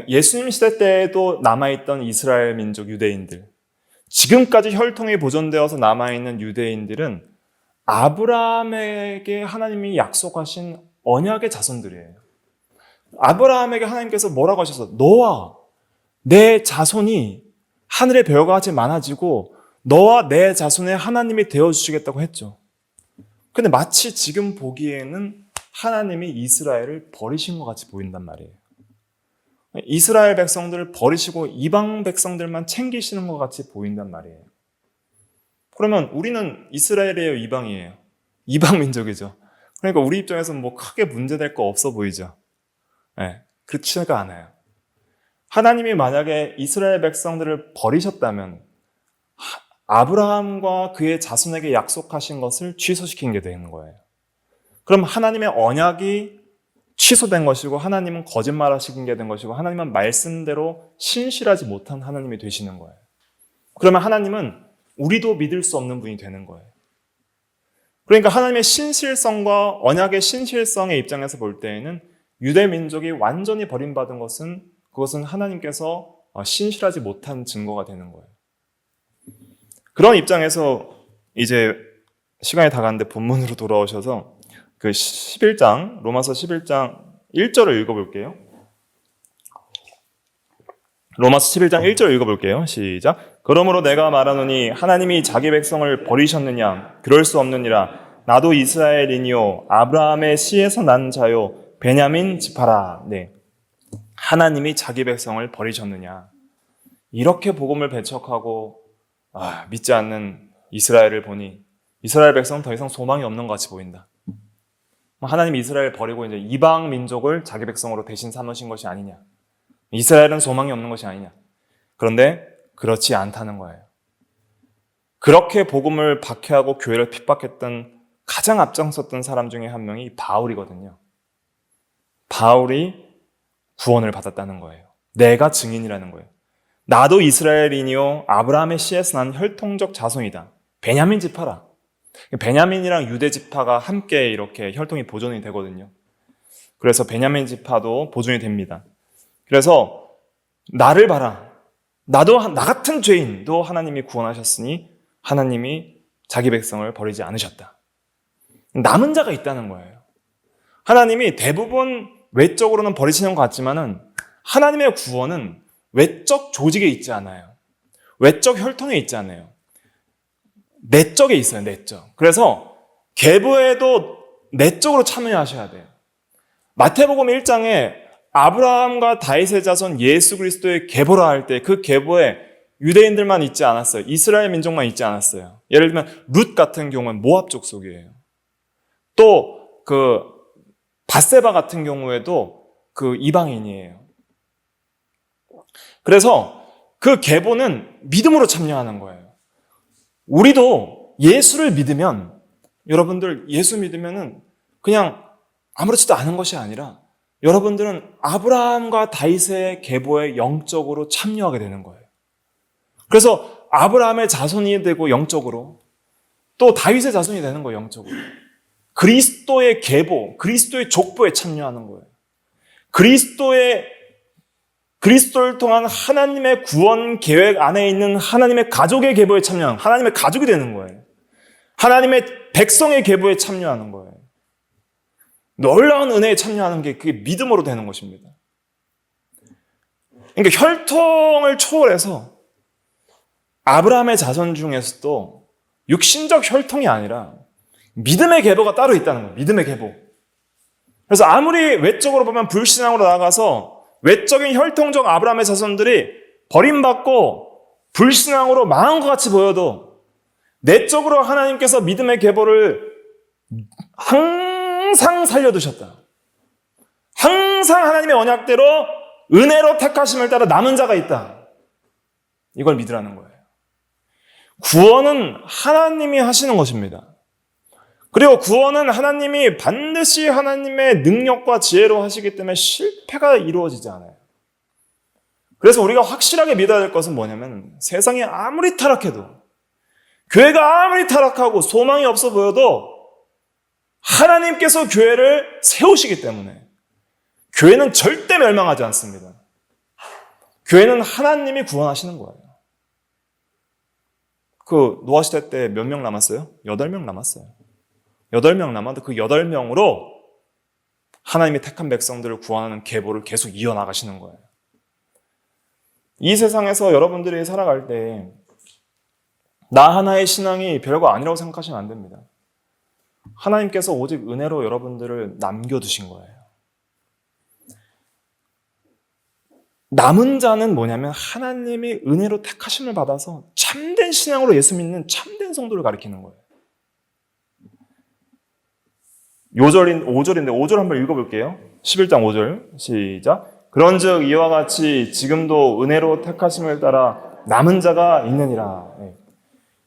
예수님 시대 때에도 남아있던 이스라엘 민족 유대인들, 지금까지 혈통이 보존되어서 남아있는 유대인들은 아브라함에게 하나님이 약속하신 언약의 자손들이에요. 아브라함에게 하나님께서 뭐라고 하셔서 너와 내 자손이 하늘의 별과 같이 많아지고 너와 내 자손의 하나님이 되어주시겠다고 했죠. 근데 마치 지금 보기에는 하나님이 이스라엘을 버리신 것 같이 보인단 말이에요. 이스라엘 백성들을 버리시고 이방 백성들만 챙기시는 것 같이 보인단 말이에요. 그러면 우리는 이스라엘이에요, 이방이에요? 이방 민족이죠. 그러니까 우리 입장에서는 뭐 크게 문제될 거 없어 보이죠. 네, 그렇지가 않아요. 하나님이 만약에 이스라엘 백성들을 버리셨다면 아브라함과 그의 자손에게 약속하신 것을 취소시킨 게 되는 거예요. 그럼 하나님의 언약이 취소된 것이고 하나님은 거짓말하시는 게 된 것이고 하나님은 말씀대로 신실하지 못한 하나님이 되시는 거예요. 그러면 하나님은 우리도 믿을 수 없는 분이 되는 거예요. 그러니까 하나님의 신실성과 언약의 신실성의 입장에서 볼 때에는 유대 민족이 완전히 버림받은 것은 그것은 하나님께서 신실하지 못한 증거가 되는 거예요. 그런 입장에서 이제 시간이 다 갔는데 본문으로 돌아오셔서 그 11장, 로마서 11장 1절을 읽어볼게요. 로마서 11장 1절 읽어볼게요. 시작. 그러므로 내가 말하노니 하나님이 자기 백성을 버리셨느냐? 그럴 수 없느니라. 나도 이스라엘이니요 아브라함의 씨에서 난 자요 베냐민 지파라. 네. 하나님이 자기 백성을 버리셨느냐? 이렇게 복음을 배척하고 믿지 않는 이스라엘을 보니 이스라엘 백성은 더 이상 소망이 없는 것 같이 보인다. 하나님이 이스라엘 버리고 이제 이방 민족을 자기 백성으로 대신 삼으신 것이 아니냐. 이스라엘은 소망이 없는 것이 아니냐. 그런데 그렇지 않다는 거예요. 그렇게 복음을 박해하고 교회를 핍박했던 가장 앞장섰던 사람 중에 한 명이 바울이거든요. 바울이 구원을 받았다는 거예요. 내가 증인이라는 거예요. 나도 이스라엘이니요 아브라함의 씨에서 난 혈통적 자손이다. 베냐민 지파라. 베냐민이랑 유대 지파가 함께 이렇게 혈통이 보존이 되거든요. 그래서 베냐민 지파도 보존이 됩니다. 그래서 나를 봐라. 나도 나 같은 죄인도 하나님이 구원하셨으니 하나님이 자기 백성을 버리지 않으셨다. 남은 자가 있다는 거예요. 하나님이 대부분 외적으로는 버리시는 것 같지만은 하나님의 구원은 외적 조직에 있지 않아요. 외적 혈통에 있지 않아요. 내적에 있어요, 내적. 그래서 계보에도 내적으로 참여하셔야 돼요. 마태복음 1장에 아브라함과 다윗의 자손 예수 그리스도의 계보라 할 때 그 계보에 유대인들만 있지 않았어요. 이스라엘 민족만 있지 않았어요. 예를 들면 룻 같은 경우는 모압 족속이에요. 또 그 밧세바 같은 경우에도 그 이방인이에요. 그래서 그 계보는 믿음으로 참여하는 거예요. 우리도 예수를 믿으면, 여러분들 예수 믿으면은 그냥 아무렇지도 않은 것이 아니라 여러분들은 아브라함과 다윗의 계보에 영적으로 참여하게 되는 거예요. 그래서 아브라함의 자손이 되고 영적으로, 또 다윗의 자손이 되는 거예요, 영적으로. 그리스도의 계보, 그리스도의 족보에 참여하는 거예요. 그리스도를 통한 하나님의 구원 계획 안에 있는 하나님의 가족의 계보에 참여하는, 하나님의 가족이 되는 거예요. 하나님의 백성의 계보에 참여하는 거예요. 놀라운 은혜에 참여하는 게 그게 믿음으로 되는 것입니다. 그러니까 혈통을 초월해서 아브라함의 자손 중에서도 육신적 혈통이 아니라 믿음의 계보가 따로 있다는 거예요. 믿음의 계보. 그래서 아무리 외적으로 보면 불신앙으로 나아가서 외적인 혈통적 아브라함의 자손들이 버림받고 불신앙으로 망한 것 같이 보여도 내적으로 하나님께서 믿음의 계보를 항상 살려두셨다. 항상 하나님의 언약대로 은혜로 택하심을 따라 남은 자가 있다. 이걸 믿으라는 거예요. 구원은 하나님이 하시는 것입니다. 그리고 구원은 하나님이 반드시 하나님의 능력과 지혜로 하시기 때문에 실패가 이루어지지 않아요. 그래서 우리가 확실하게 믿어야 될 것은 뭐냐면 세상이 아무리 타락해도 교회가 아무리 타락하고 소망이 없어 보여도 하나님께서 교회를 세우시기 때문에 교회는 절대 멸망하지 않습니다. 교회는 하나님이 구원하시는 거예요. 그 노아 시대 때 몇 명 남았어요? 8명 남았어요. 8명 남았는데 그 8명으로 하나님이 택한 백성들을 구원하는 계보를 계속 이어나가시는 거예요. 이 세상에서 여러분들이 살아갈 때 나 하나의 신앙이 별거 아니라고 생각하시면 안 됩니다. 하나님께서 오직 은혜로 여러분들을 남겨두신 거예요. 남은 자는 뭐냐면 하나님이 은혜로 택하심을 받아서 참된 신앙으로 예수 믿는 참된 성도를 가리키는 거예요. 5절인데 5절 한번 읽어볼게요. 11장 5절 시작. 그런즉 이와 같이 지금도 은혜로 택하심을 따라 남은 자가 있느니라.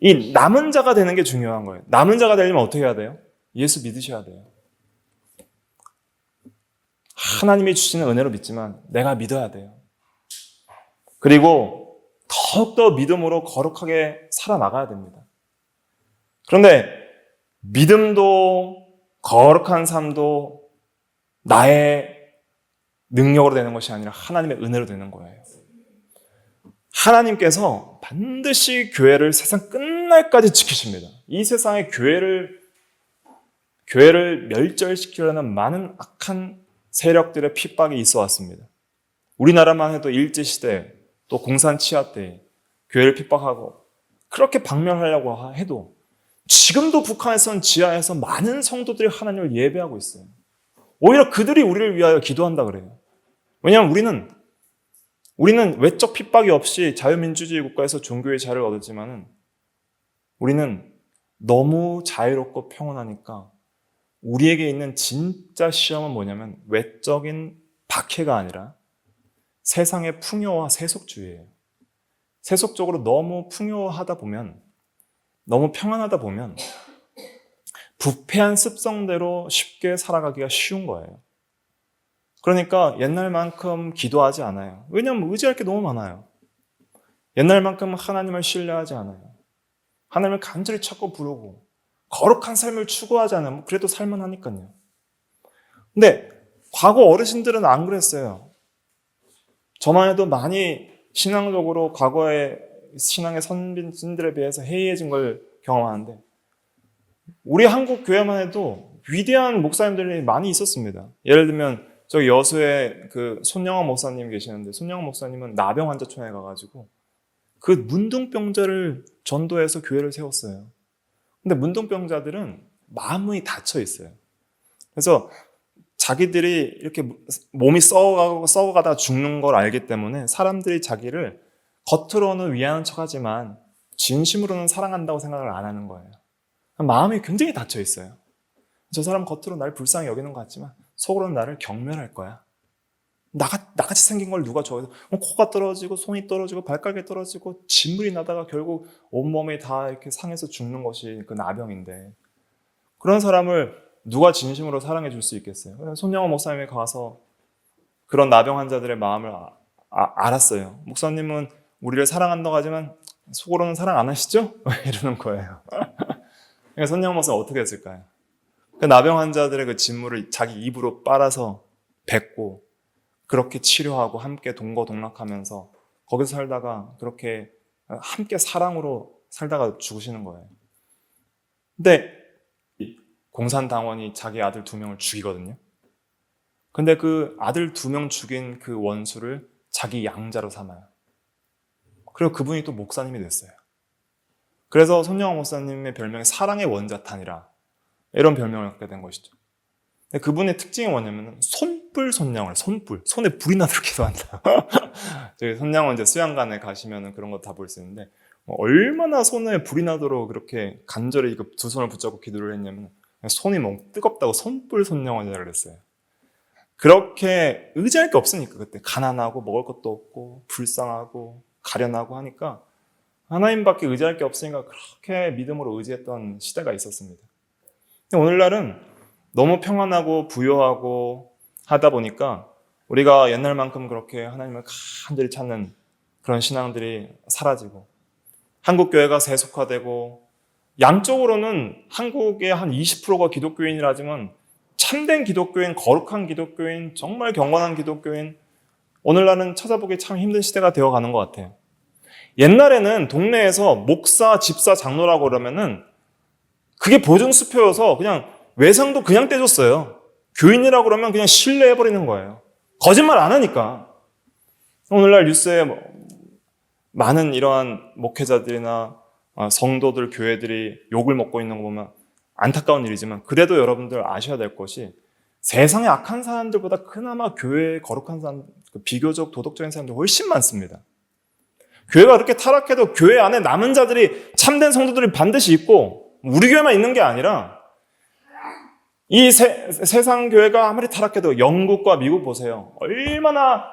이 남은 자가 되는 게 중요한 거예요. 남은 자가 되려면 어떻게 해야 돼요? 예수 믿으셔야 돼요. 하나님이 주시는 은혜로 믿지만 내가 믿어야 돼요. 그리고 더욱더 믿음으로 거룩하게 살아나가야 됩니다. 그런데 믿음도 거룩한 삶도 나의 능력으로 되는 것이 아니라 하나님의 은혜로 되는 거예요. 하나님께서 반드시 교회를 세상 끝날까지 지키십니다. 이 세상에 교회를 멸절시키려는 많은 악한 세력들의 핍박이 있어 왔습니다. 우리나라만 해도 일제시대 또 공산치하 때 교회를 핍박하고 그렇게 박멸하려고 해도 지금도 북한에서는 지하에서 많은 성도들이 하나님을 예배하고 있어요. 오히려 그들이 우리를 위하여 기도한다 그래요. 왜냐하면 우리는 외적 핍박이 없이 자유민주주의 국가에서 종교의 자유를 얻었지만은 우리는 너무 자유롭고 평온하니까 우리에게 있는 진짜 시험은 뭐냐면 외적인 박해가 아니라 세상의 풍요와 세속주의예요. 세속적으로 너무 풍요하다 보면, 너무 평안하다 보면 부패한 습성대로 쉽게 살아가기가 쉬운 거예요. 그러니까 옛날만큼 기도하지 않아요. 왜냐하면 의지할 게 너무 많아요. 옛날만큼 하나님을 신뢰하지 않아요. 하나님을 간절히 찾고 부르고 거룩한 삶을 추구하지 않으면 그래도 살만하니까요. 근데 과거 어르신들은 안 그랬어요. 저만 해도 많이 신앙적으로 과거의 신앙의 선진들에 비해서 해이해진 걸 경험하는데 우리 한국 교회만 해도 위대한 목사님들이 많이 있었습니다. 예를 들면 저기 여수에 그 손영환 목사님 계시는데 손영환 목사님은 나병 환자촌에 가가지고 그 문둥병자를 전도해서 교회를 세웠어요. 근데 문둥병자들은 마음이 닫혀 있어요. 그래서 자기들이 이렇게 몸이 썩어가다 죽는 걸 알기 때문에 사람들이 자기를 겉으로는 위하는 척하지만 진심으로는 사랑한다고 생각을 안 하는 거예요. 마음이 굉장히 닫혀 있어요. 저 사람 겉으로 날 불쌍히 여기는 것 같지만 속으로는 나를 경멸할 거야. 나같이 생긴 걸 누가 좋아해서 코가 떨어지고 손이 떨어지고 발가락이 떨어지고 진물이 나다가 결국 온몸이 다 이렇게 상해서 죽는 것이 그 나병인데 그런 사람을 누가 진심으로 사랑해 줄 수 있겠어요? 손영호 목사님이 가서 그런 나병 환자들의 마음을 알았어요. 목사님은 우리를 사랑한다고 하지만 속으로는 사랑 안 하시죠? 이러는 거예요. 그러니까 손영호 목사는 어떻게 했을까요? 그 나병 환자들의 그 진물을 자기 입으로 빨아서 뱉고 그렇게 치료하고 함께 동거동락하면서 거기서 살다가 그렇게 함께 사랑으로 살다가 죽으시는 거예요. 근데 공산당원이 자기 아들 2명을 죽이거든요. 근데 그 아들 2명 죽인 그 원수를 자기 양자로 삼아요. 그리고 그분이 또 목사님이 됐어요. 그래서 손영호 목사님의 별명이 사랑의 원자탄이라 이런 별명을 갖게 된 것이죠. 근데 그분의 특징이 뭐냐면 손양을 손에 불이 나도록 기도한다. 저희 손양원 이제 수양관에 가시면 그런 거 다 볼 수 있는데 얼마나 손에 불이 나도록 그렇게 간절히 두 손을 붙잡고 기도를 했냐면 손이 너무 뜨겁다고 손양원이라고 그랬어요. 그렇게 의지할 게 없으니까 그때 가난하고 먹을 것도 없고 불쌍하고 가련하고 하니까 하나님밖에 의지할 게 없으니까 그렇게 믿음으로 의지했던 시대가 있었습니다. 근데 오늘날은 너무 평안하고 부유하고 하다 보니까 우리가 옛날만큼 그렇게 하나님을 간절히 찾는 그런 신앙들이 사라지고 한국 교회가 세속화되고 양쪽으로는 한국의 한 20%가 기독교인이라지만 참된 기독교인, 거룩한 기독교인, 정말 경건한 기독교인 오늘날은 찾아보기 참 힘든 시대가 되어가는 것 같아요. 옛날에는 동네에서 목사, 집사, 장로라고 그러면은 그게 보증수표여서 그냥 외상도 그냥 떼줬어요. 교인이라고 그러면 그냥 신뢰해버리는 거예요. 거짓말 안 하니까. 오늘날 뉴스에 많은 이러한 목회자들이나 성도들, 교회들이 욕을 먹고 있는 거 보면 안타까운 일이지만 그래도 여러분들 아셔야 될 것이 세상에 악한 사람들보다 그나마 교회에 거룩한 사람, 비교적 도덕적인 사람들이 훨씬 많습니다. 교회가 그렇게 타락해도 교회 안에 남은 자들이 참된 성도들이 반드시 있고 우리 교회만 있는 게 아니라 이 세상 교회가 아무리 타락해도 영국과 미국 보세요. 얼마나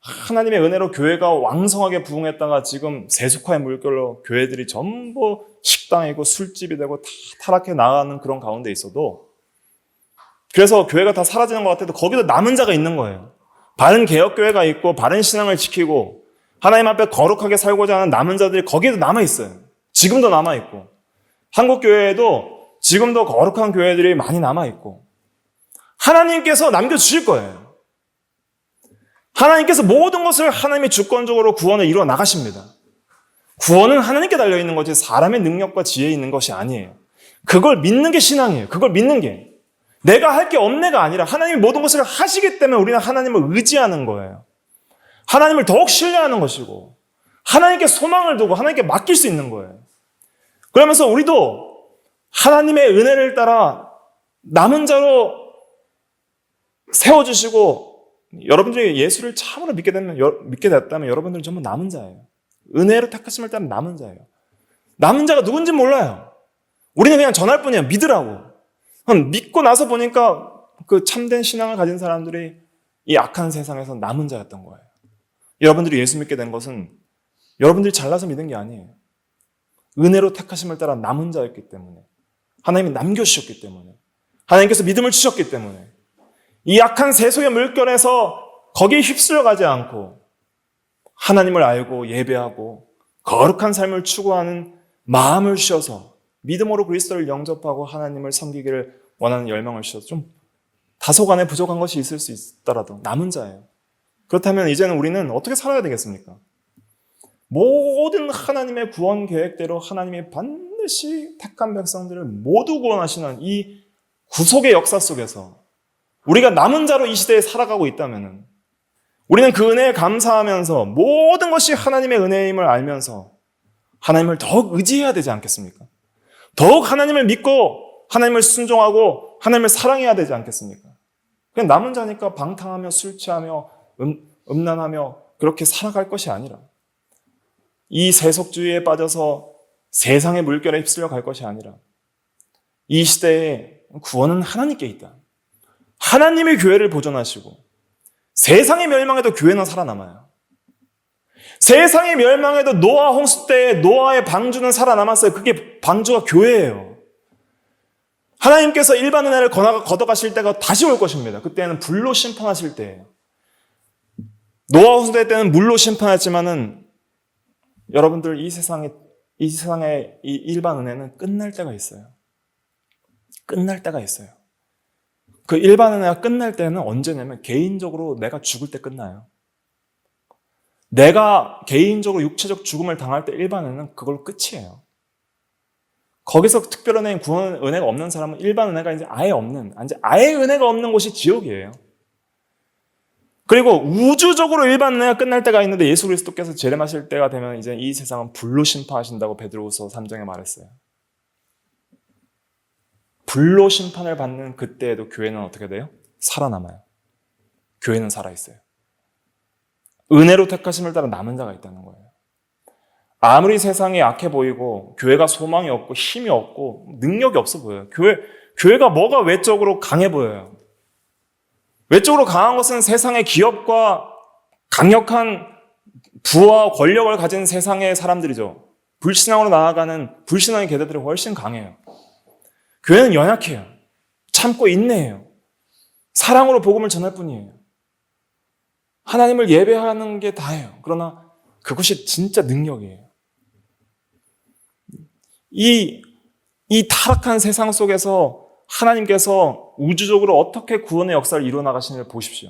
하나님의 은혜로 교회가 왕성하게 부흥했다가 지금 세속화의 물결로 교회들이 전부 식당이고 술집이 되고 다 타락해 나가는 그런 가운데 있어도 그래서 교회가 다 사라지는 것 같아도 거기도 남은 자가 있는 거예요. 바른 개혁교회가 있고 바른 신앙을 지키고 하나님 앞에 거룩하게 살고자 하는 남은 자들이 거기에도 남아있어요. 지금도 남아있고 한국교회에도 지금도 거룩한 교회들이 많이 남아있고 하나님께서 남겨주실 거예요. 하나님께서 모든 것을 하나님이 주권적으로 구원을 이루어 나가십니다. 구원은 하나님께 달려있는 거지 사람의 능력과 지혜에 있는 것이 아니에요. 그걸 믿는 게 신앙이에요. 그걸 믿는 게 내가 할 게 없네가 아니라 하나님이 모든 것을 하시기 때문에 우리는 하나님을 의지하는 거예요. 하나님을 더욱 신뢰하는 것이고 하나님께 소망을 두고 하나님께 맡길 수 있는 거예요. 그러면서 우리도 하나님의 은혜를 따라 남은 자로 세워주시고 여러분들이 예수를 참으로 믿게 됐다면 여러분들은 전부 남은 자예요. 은혜로 택하심을 따른 남은 자예요. 남은 자가 누군지 몰라요. 우리는 그냥 전할 뿐이에요. 믿으라고. 믿고 나서 보니까 그 참된 신앙을 가진 사람들이 이 악한 세상에서 남은 자였던 거예요. 여러분들이 예수 믿게 된 것은 여러분들이 잘나서 믿은 게 아니에요. 은혜로 택하심을 따라 남은 자였기 때문에 하나님이 남겨주셨기 때문에 하나님께서 믿음을 주셨기 때문에 이 악한 세속의 물결에서 거기에 휩쓸려가지 않고 하나님을 알고 예배하고 거룩한 삶을 추구하는 마음을 주셔서 믿음으로 그리스도를 영접하고 하나님을 섬기기를 원하는 열망을 주셔서 좀 다소간에 부족한 것이 있을 수 있더라도 남은 자예요. 그렇다면 이제는 우리는 어떻게 살아야 되겠습니까? 모든 하나님의 구원 계획대로 하나님이 반드시 택한 백성들을 모두 구원하시는 이 구속의 역사 속에서 우리가 남은 자로 이 시대에 살아가고 있다면 우리는 그 은혜에 감사하면서 모든 것이 하나님의 은혜임을 알면서 하나님을 더욱 의지해야 되지 않겠습니까? 더욱 하나님을 믿고 하나님을 순종하고 하나님을 사랑해야 되지 않겠습니까? 그냥 남은 자니까 방탕하며 술 취하며 음란하며 그렇게 살아갈 것이 아니라 이 세속주의에 빠져서 세상의 물결에 휩쓸려 갈 것이 아니라 이 시대에 구원은 하나님께 있다. 하나님의 교회를 보존하시고 세상의 멸망에도 교회는 살아남아요. 세상의 멸망에도 노아 홍수 때에 노아의 방주는 살아남았어요. 그게 방주가 교회예요. 하나님께서 일반 은혜를 걷어가실 때가 다시 올 것입니다. 그때는 불로 심판하실 때예요. 노아 홍수 때는 물로 심판했지만은 여러분들 이 세상의 이 일반 은혜는 끝날 때가 있어요. 끝날 때가 있어요. 그 일반 은혜가 끝날 때는 언제냐면 개인적으로 내가 죽을 때 끝나요. 내가 개인적으로 육체적 죽음을 당할 때 일반 은혜는 그걸로 끝이에요. 거기서 특별한 은혜, 구원 은혜가 없는 사람은 일반 은혜가 이제 아예 은혜가 없는 곳이 지옥이에요. 그리고 우주적으로 일반 은혜가 끝날 때가 있는데 예수 그리스도께서 재림하실 때가 되면 이제 이 세상은 불로 심판하신다고 베드로후서 3장에 말했어요. 불로 심판을 받는 그때에도 교회는 어떻게 돼요? 살아남아요. 교회는 살아있어요. 은혜로 택하심을 따라 남은 자가 있다는 거예요. 아무리 세상이 약해 보이고 교회가 소망이 없고 힘이 없고 능력이 없어 보여요. 교회가 뭐가 외적으로 강해 보여요. 외적으로 강한 것은 세상의 기업과 강력한 부와 권력을 가진 세상의 사람들이죠. 불신앙으로 나아가는 불신앙의 계대들이 훨씬 강해요. 교회는 연약해요. 참고 인내해요. 사랑으로 복음을 전할 뿐이에요. 하나님을 예배하는 게 다예요. 그러나 그것이 진짜 능력이에요. 이 타락한 세상 속에서 하나님께서 우주적으로 어떻게 구원의 역사를 이루어 나가시는지 보십시오.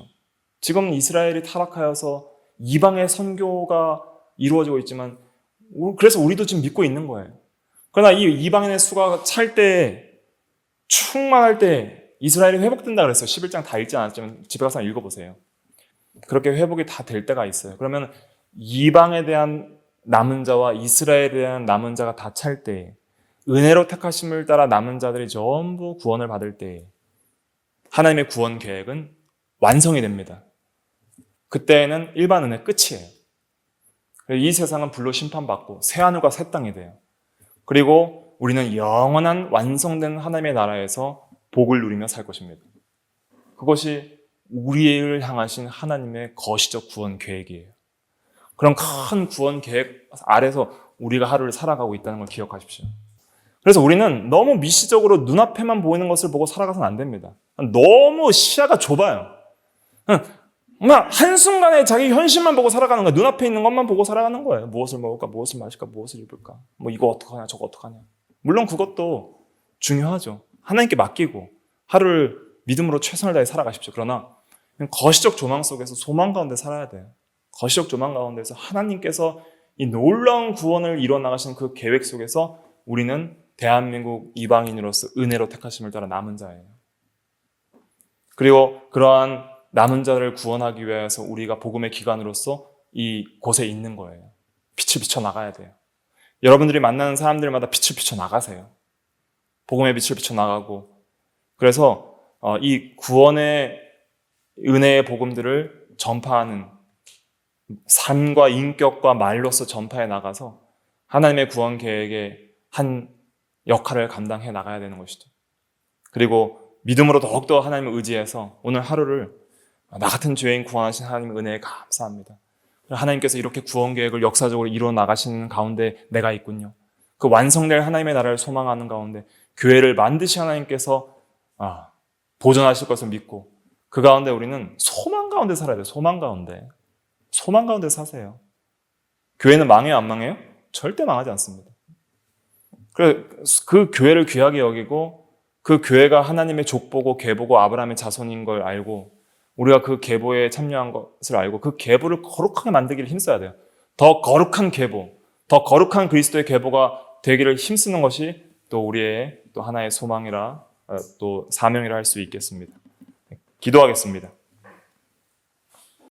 지금 이스라엘이 타락하여서 이방의 선교가 이루어지고 있지만 그래서 우리도 지금 믿고 있는 거예요. 그러나 이 이방인의 수가 찰 때, 충만할 때 이스라엘이 회복된다 그랬어요. 11장 다 읽지 않았지만 집에 가서 읽어보세요. 그렇게 회복이 다 될 때가 있어요. 그러면 이방에 대한 남은 자와 이스라엘에 대한 남은 자가 다 찰 때, 은혜로 택하심을 따라 남은 자들이 전부 구원을 받을 때 하나님의 구원 계획은 완성이 됩니다. 그때는 일반 은혜 끝이에요. 이 세상은 불로 심판받고 새 하늘과 새 땅이 돼요. 그리고 우리는 영원한 완성된 하나님의 나라에서 복을 누리며 살 것입니다. 그것이 우리를 향하신 하나님의 거시적 구원 계획이에요. 그런 큰 구원 계획 아래서 우리가 하루를 살아가고 있다는 걸 기억하십시오. 그래서 우리는 너무 미시적으로 눈앞에만 보이는 것을 보고 살아가서는 안 됩니다. 너무 시야가 좁아요. 그냥 한순간에 자기 현실만 보고 살아가는 거예요. 눈앞에 있는 것만 보고 살아가는 거예요. 무엇을 먹을까, 무엇을 마실까, 무엇을 입을까, 뭐 이거 어떡하냐, 저거 어떡하냐. 물론 그것도 중요하죠. 하나님께 맡기고 하루를 믿음으로 최선을 다해 살아가십시오. 그러나 거시적 조망 속에서 소망 가운데 살아야 돼요. 거시적 조망 가운데서 하나님께서 이 놀라운 구원을 이루어 나가시는 그 계획 속에서 우리는 대한민국 이방인으로서 은혜로 택하심을 따라 남은 자예요. 그리고 그러한 남은 자를 구원하기 위해서 우리가 복음의 기관으로서 이 곳에 있는 거예요. 빛을 비춰나가야 돼요. 여러분들이 만나는 사람들마다 빛을 비춰나가세요. 복음의 빛을 비춰나가고 그래서 이 구원의 은혜의 복음들을 전파하는 삶과 인격과 말로서 전파해 나가서 하나님의 구원 계획의 한 역할을 감당해 나가야 되는 것이죠. 그리고 믿음으로 더욱더 하나님을 의지해서 오늘 하루를 나 같은 죄인 구원하신 하나님의 은혜에 감사합니다. 하나님께서 이렇게 구원 계획을 역사적으로 이루어 나가시는 가운데 내가 있군요. 그 완성될 하나님의 나라를 소망하는 가운데 교회를 반드시 하나님께서 보존하실 것을 믿고 그 가운데 우리는 소망 가운데 살아야 돼요. 소망 가운데. 소망 가운데 사세요. 교회는 망해요, 안 망해요? 절대 망하지 않습니다. 그 교회를 귀하게 여기고 그 교회가 하나님의 족보고 계보고 아브라함의 자손인 걸 알고 우리가 그 계보에 참여한 것을 알고 그 계보를 거룩하게 만들기를 힘써야 돼요. 더 거룩한 계보, 더 거룩한 그리스도의 계보가 되기를 힘쓰는 것이 또 우리의 또 하나의 소망이라 또 사명이라 할 수 있겠습니다. 기도하겠습니다.